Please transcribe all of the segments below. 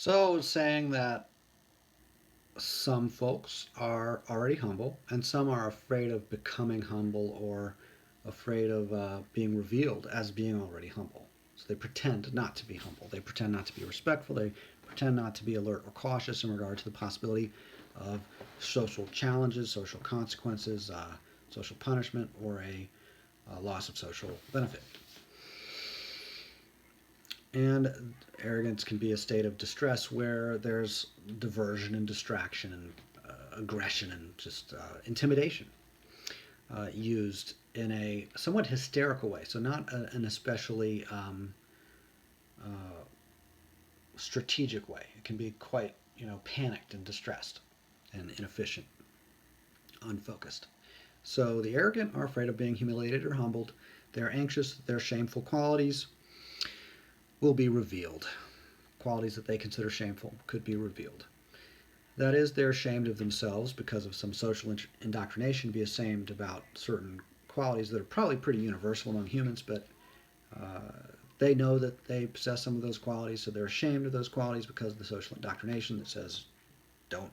So, saying that some folks are already humble and some are afraid of becoming humble or afraid of being revealed as being already humble. So they pretend not to be humble. They pretend not to be respectful. They pretend not to be alert or cautious in regard to the possibility of social challenges, social consequences, social punishment, or a loss of social benefit. And arrogance can be a state of distress where there's diversion and distraction and aggression and just intimidation used in a somewhat hysterical way. So, not an especially uh, strategic way. It can be quite, panicked and distressed and inefficient, unfocused. So, the arrogant are afraid of being humiliated or humbled. They're anxious that their shameful qualities will be revealed. Qualities that they consider shameful could be revealed. That is, they're ashamed of themselves because of some social indoctrination, be ashamed about certain qualities that are probably pretty universal among humans, but uh, they know that they possess some of those qualities, so they're ashamed of those qualities because of the social indoctrination that says, don't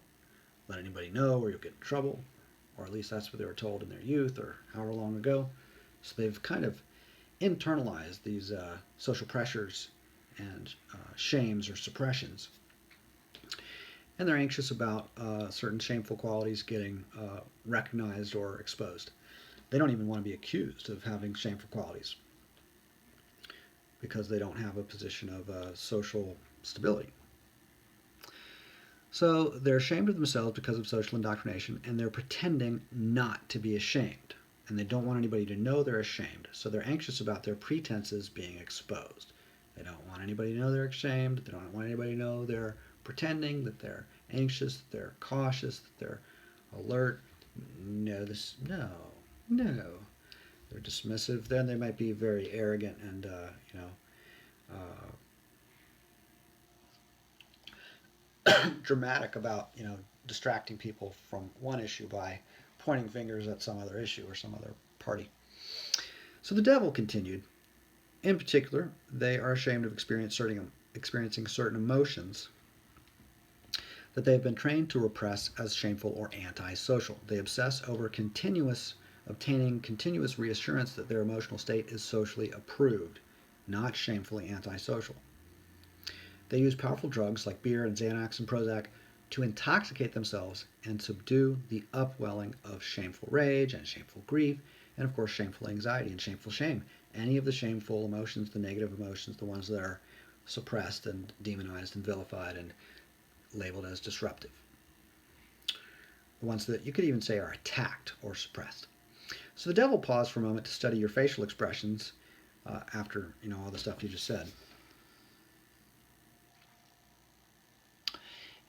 let anybody know or you'll get in trouble, or at least that's what they were told in their youth or however long ago. So they've kind of internalized these social pressures and shames or suppressions, and they're anxious about certain shameful qualities getting recognized or exposed. They don't even want to be accused of having shameful qualities because they don't have a position of social stability. So they're ashamed of themselves because of social indoctrination, and they're pretending not to be ashamed. And they don't want anybody to know they're ashamed. So they're anxious about their pretenses being exposed. They don't want anybody to know they're ashamed. They don't want anybody to know they're pretending, that they're anxious, that they're cautious, that they're alert. No. They're dismissive. Then they might be very arrogant and, dramatic about, distracting people from one issue by pointing fingers at some other issue or some other party. So the devil continued. In particular, they are ashamed of experiencing certain emotions that they have been trained to repress as shameful or antisocial. They obsess over obtaining continuous reassurance that their emotional state is socially approved, not shamefully antisocial. They use powerful drugs like beer and Xanax and Prozac to intoxicate themselves and subdue the upwelling of shameful rage and shameful grief, and of course, shameful anxiety and shameful shame. Any of the shameful emotions, the negative emotions, the ones that are suppressed and demonized and vilified and labeled as disruptive. The ones that you could even say are attacked or suppressed. So the devil paused for a moment to study your facial expressions after all the stuff you just said.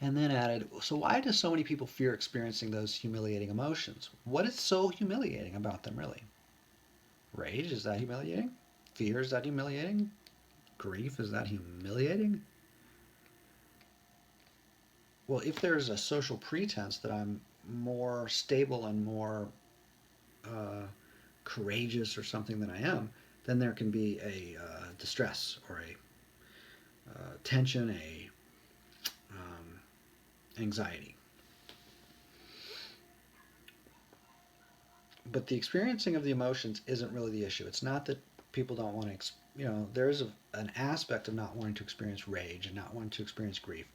And then added, so why do so many people fear experiencing those humiliating emotions? What is so humiliating about them, really? Rage, is that humiliating? Fear, is that humiliating? Grief, is that humiliating? Well, if there's a social pretense that I'm more stable and more uh, courageous or something than I am, then there can be a distress or a tension, a anxiety. But the experiencing of the emotions isn't really the issue. It's not that people don't want to, there is an aspect of not wanting to experience rage and not wanting to experience grief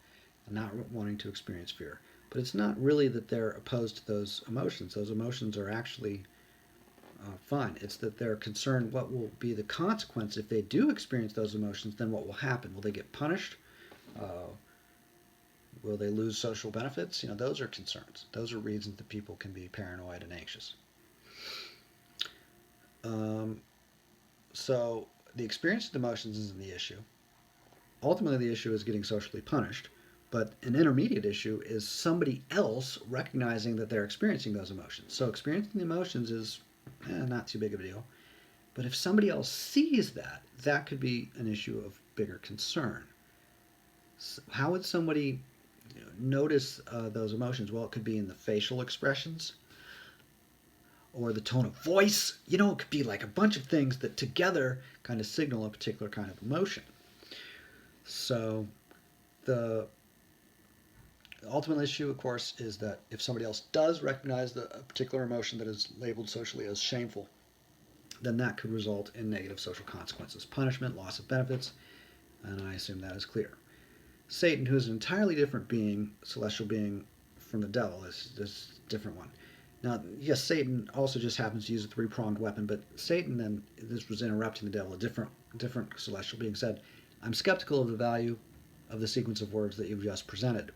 and not wanting to experience fear. But it's not really that they're opposed to those emotions. Those emotions are actually fine. It's that they're concerned what will be the consequence if they do experience those emotions. Then what will happen? Will they get punished? Uh, will they lose social benefits? Those are concerns. Those are reasons that people can be paranoid and anxious. Um, so the experience of emotions isn't the issue. Ultimately, the issue is getting socially punished. But an intermediate issue is somebody else recognizing that they're experiencing those emotions. So experiencing the emotions is not too big of a deal. But if somebody else sees that, that could be an issue of bigger concern. So how would somebody notice those emotions? Well, it could be in the facial expressions or the tone of voice. It could be like a bunch of things that together kind of signal a particular kind of emotion. So the The ultimate issue, of course, is that if somebody else does recognize a particular emotion that is labeled socially as shameful, then that could result in negative social consequences, punishment, loss of benefits, and I assume that is clear. Satan, who is an entirely different being, celestial being from the devil, is a different one. Now, yes, Satan also just happens to use a three-pronged weapon, but Satan, then, this was interrupting the devil, a different celestial being, said, I'm skeptical of the value of the sequence of words that you've just presented.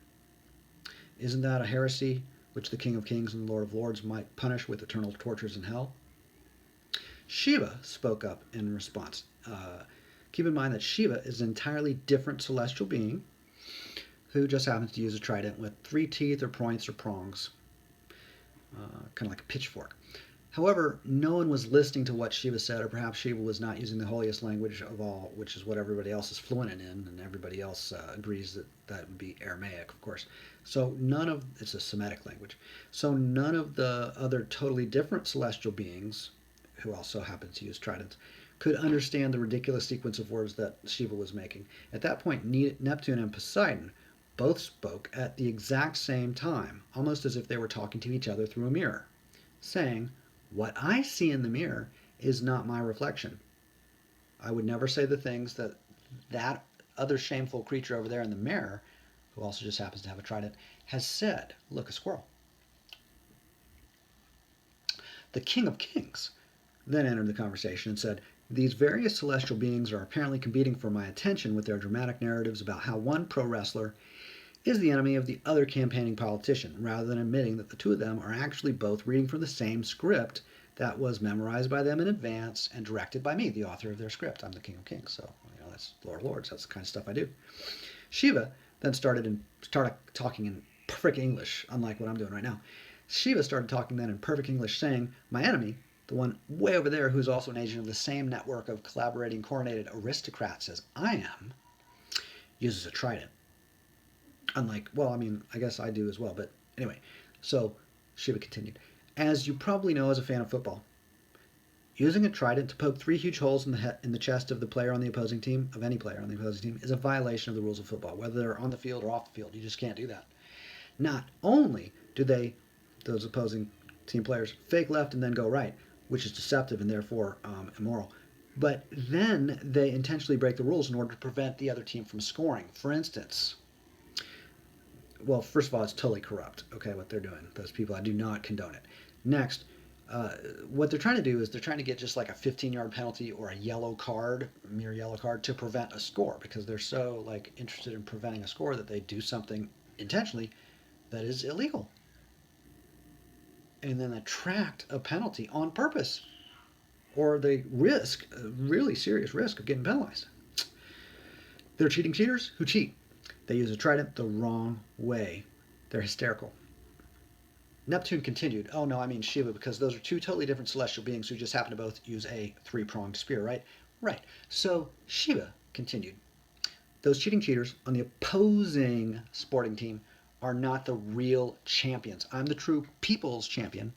Isn't that a heresy which the King of Kings and the Lord of Lords might punish with eternal tortures in hell? Shiva spoke up in response. Keep in mind that Shiva is an entirely different celestial being who just happens to use a trident with 3 teeth or points or prongs, kind of like a pitchfork. However, no one was listening to what Shiva said, or perhaps Shiva was not using the holiest language of all, which is what everybody else is fluent in, and everybody else agrees that that would be Aramaic, of course. So it's a Semitic language. So none of the other totally different celestial beings, who also happen to use tridents, could understand the ridiculous sequence of words that Shiva was making. At that point, Neptune and Poseidon both spoke at the exact same time, almost as if they were talking to each other through a mirror, saying, what I see in the mirror is not my reflection. I would never say the things that other shameful creature over there in the mirror, who also just happens to have a trident, has said. Look, a squirrel. The King of Kings then entered the conversation and said, these various celestial beings are apparently competing for my attention with their dramatic narratives about how one pro wrestler is the enemy of the other campaigning politician, rather than admitting that the two of them are actually both reading from the same script that was memorized by them in advance and directed by me, the author of their script. I'm the King of Kings, so that's Lord of Lords. That's the kind of stuff I do. Shiva then started talking in perfect English, unlike what I'm doing right now. Shiva started talking then in perfect English, saying, my enemy, the one way over there who's also an agent of the same network of collaborating coronated aristocrats as I am, uses a trident. Unlike, I guess I do as well, but anyway. So Shiva continued, as you probably know as a fan of football, using a trident to poke 3 huge holes in the chest of the player on the opposing team, of any player on the opposing team, is a violation of the rules of football, whether they're on the field or off the field. You just can't do that. Not only do those opposing team players, fake left and then go right, which is deceptive and therefore immoral, but then they intentionally break the rules in order to prevent the other team from scoring. For instance, well, first of all, it's totally corrupt, okay, what they're doing. Those people, I do not condone it. Next, what they're trying to do is they're trying to get just like a 15-yard penalty or a yellow card, a mere yellow card, to prevent a score, because they're so interested in preventing a score that they do something intentionally that is illegal. And then attract a penalty on purpose, or they risk a really serious risk of getting penalized. They're cheating cheaters who cheat. They use a trident the wrong way. They're hysterical. Neptune continued, oh no, I mean Shiva, because those are 2 totally different celestial beings who just happen to both use a 3-pronged spear, right? Right. So Shiva continued, those cheating cheaters on the opposing sporting team are not the real champions. I'm the true people's champion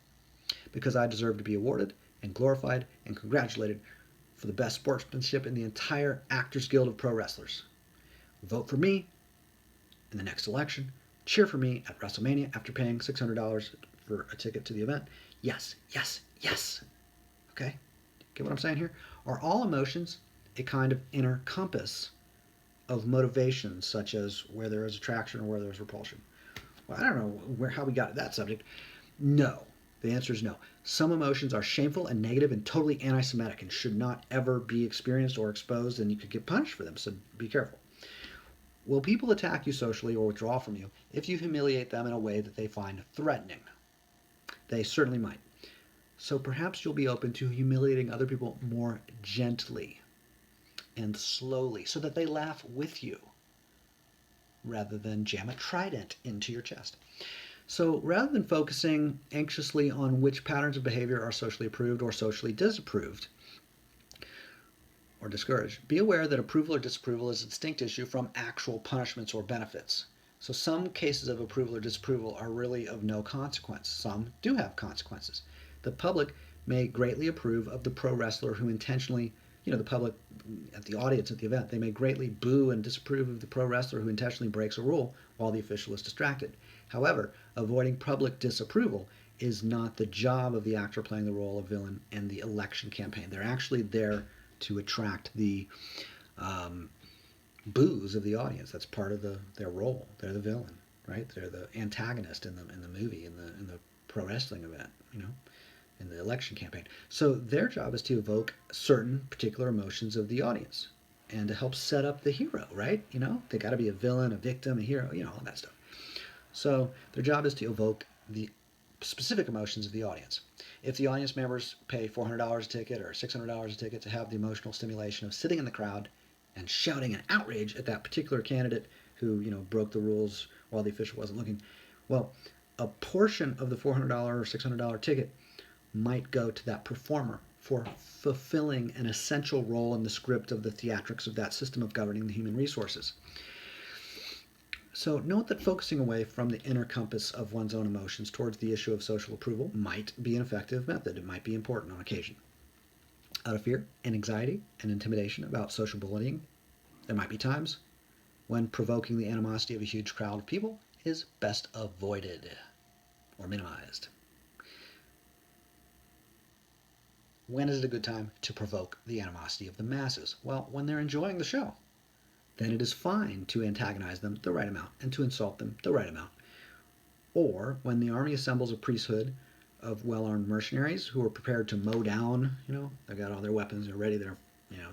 because I deserve to be awarded and glorified and congratulated for the best sportsmanship in the entire Actors Guild of Pro Wrestlers. Vote for me in the next election. Cheer for me at WrestleMania after paying $600 for a ticket to the event. Yes, yes, yes. Okay? Get what I'm saying here? Are all emotions a kind of inner compass of motivations, such as where there is attraction or where there is repulsion? Well, I don't know how we got to that subject. No. The answer is no. Some emotions are shameful and negative and totally anti-Semitic and should not ever be experienced or exposed, and you could get punished for them, so be careful. Will people attack you socially or withdraw from you if you humiliate them in a way that they find threatening? They certainly might. So perhaps you'll be open to humiliating other people more gently and slowly so that they laugh with you rather than jam a trident into your chest. So rather than focusing anxiously on which patterns of behavior are socially approved or socially disapproved, or discouraged, be aware that approval or disapproval is a distinct issue from actual punishments or benefits. So some cases of approval or disapproval are really of no consequence. Some do have consequences. The public may greatly approve of the pro wrestler who intentionally the public at the audience at the event, they may greatly boo and disapprove of the pro wrestler who intentionally breaks a rule while the official is distracted. However, avoiding public disapproval is not the job of the actor playing the role of villain in the election campaign. They're actually there to attract the um, boos of the audience. That's part of their role. They're the villain, right? They're the antagonist in the movie, in the pro wrestling event, in the election campaign. So their job is to evoke certain particular emotions of the audience and to help set up the hero, right? They got to be a villain, a victim, a hero, all that stuff. So their job is to evoke the specific emotions of the audience. If the audience members pay $400 a ticket or $600 a ticket to have the emotional stimulation of sitting in the crowd and shouting in outrage at that particular candidate who broke the rules while the official wasn't looking, well, a portion of the $400 or $600 ticket might go to that performer for fulfilling an essential role in the script of the theatrics of that system of governing the human resources. So note that focusing away from the inner compass of one's own emotions towards the issue of social approval might be an effective method. It might be important on occasion. Out of fear and anxiety and intimidation about social bullying, there might be times when provoking the animosity of a huge crowd of people is best avoided or minimized. When is it a good time to provoke the animosity of the masses? Well, when they're enjoying the show. Then it is fine to antagonize them the right amount and to insult them the right amount. Or when the army assembles a priesthood of well-armed mercenaries who are prepared to mow down, they've got all their weapons, they're ready, they're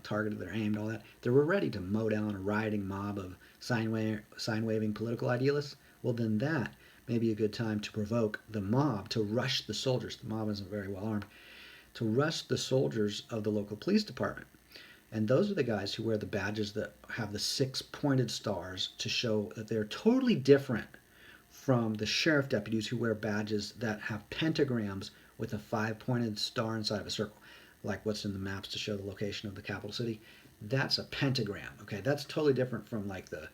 targeted, they're aimed, all that. They're ready to mow down a rioting mob of sign-waving political idealists. Well, then that may be a good time to provoke the mob to rush the soldiers. The mob isn't very well armed. To rush the soldiers of the local police department. And those are the guys who wear the badges that have the 6 pointed stars to show that they're totally different from the sheriff deputies who wear badges that have pentagrams with a 5 pointed star inside of a circle, like what's in the maps to show the location of the capital city. That's a pentagram. Okay, that's totally different from like the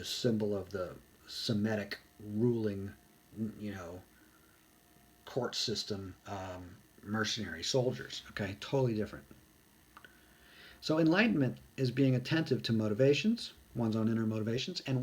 symbol of the Semitic ruling, court system, mercenary soldiers. Okay, totally different. So enlightenment is being attentive to motivations, one's own inner motivations, and